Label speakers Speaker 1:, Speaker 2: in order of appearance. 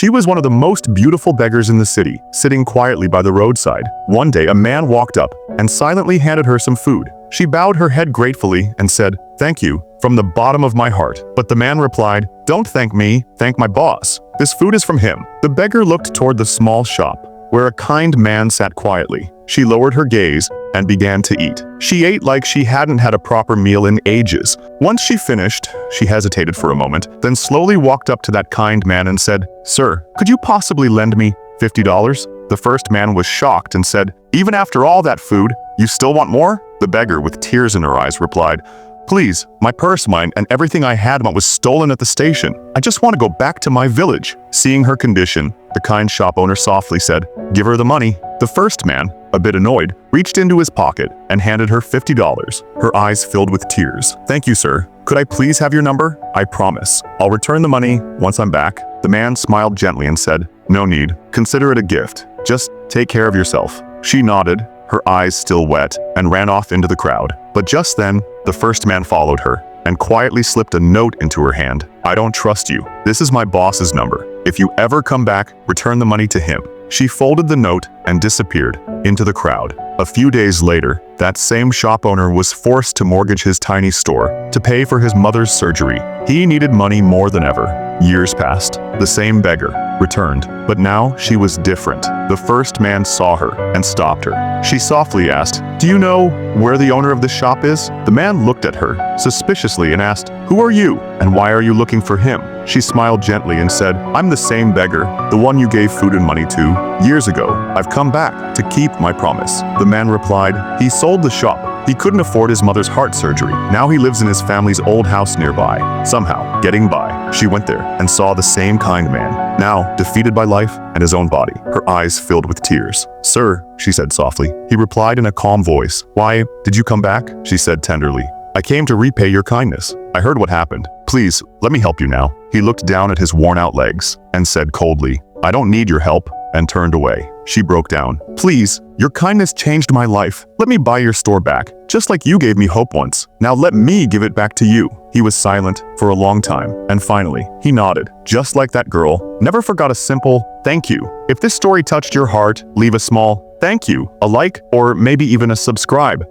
Speaker 1: She was one of the most beautiful beggars in the city, sitting quietly by the roadside. One day, a man walked up and silently handed her some food. She bowed her head gratefully and said, "Thank you, from the bottom of my heart." But the man replied, "Don't thank me, thank my boss. This food is from him." The beggar looked toward the small shop, where a kind man sat quietly. She lowered her gaze and began to eat. She ate like she hadn't had a proper meal in ages. Once she finished, she hesitated for a moment, then slowly walked up to that kind man and said, "Sir, could you possibly lend me $50? The first man was shocked and said, "Even after all that food, you still want more?" The beggar, with tears in her eyes, replied, "Please, my purse, mine, and everything I had was stolen at the station. I just want to go back to my village." Seeing her condition, the kind shop owner softly said, "Give her the money." The first man, a bit annoyed, reached into his pocket and handed her $50. Her eyes filled with tears. "Thank you, sir. Could I please have your number? I promise. I'll return the money once I'm back." The man smiled gently and said, "No need. Consider it a gift. Just take care of yourself." She nodded, her eyes still wet, and ran off into the crowd. But just then, the first man followed her and quietly slipped a note into her hand. "I don't trust you. This is my boss's number. If you ever come back, return the money to him." She folded the note and disappeared into the crowd. A few days later, that same shop owner was forced to mortgage his tiny store to pay for his mother's surgery. He needed money more than ever. Years passed. The same beggar returned, but now she was different. The first man saw her and stopped her. She softly asked, "Do you know where the owner of this shop is?" The man looked at her suspiciously and asked, "Who are you, and why are you looking for him?" She smiled gently and said, "I'm the same beggar, the one you gave food and money to years ago. I've come back to keep my promise." The man replied, "He sold the shop. He couldn't afford his mother's heart surgery. Now he lives in his family's old house nearby." Somehow, getting by, she went there and saw the same kind man, now defeated by life and his own body. Her eyes filled with tears. "Sir," she said softly. He replied in a calm voice. "Why did you come back?" she said tenderly. "I came to repay your kindness. I heard what happened. Please, let me help you now." He looked down at his worn-out legs and said coldly, "I don't need your help," and turned away. She broke down. "Please, your kindness changed my life. Let me buy your store back, just like you gave me hope once. Now let me give it back to you." He was silent for a long time, and finally, he nodded. Just like that girl, never forgot a simple thank you. If this story touched your heart, leave a small thank you, a like, or maybe even a subscribe.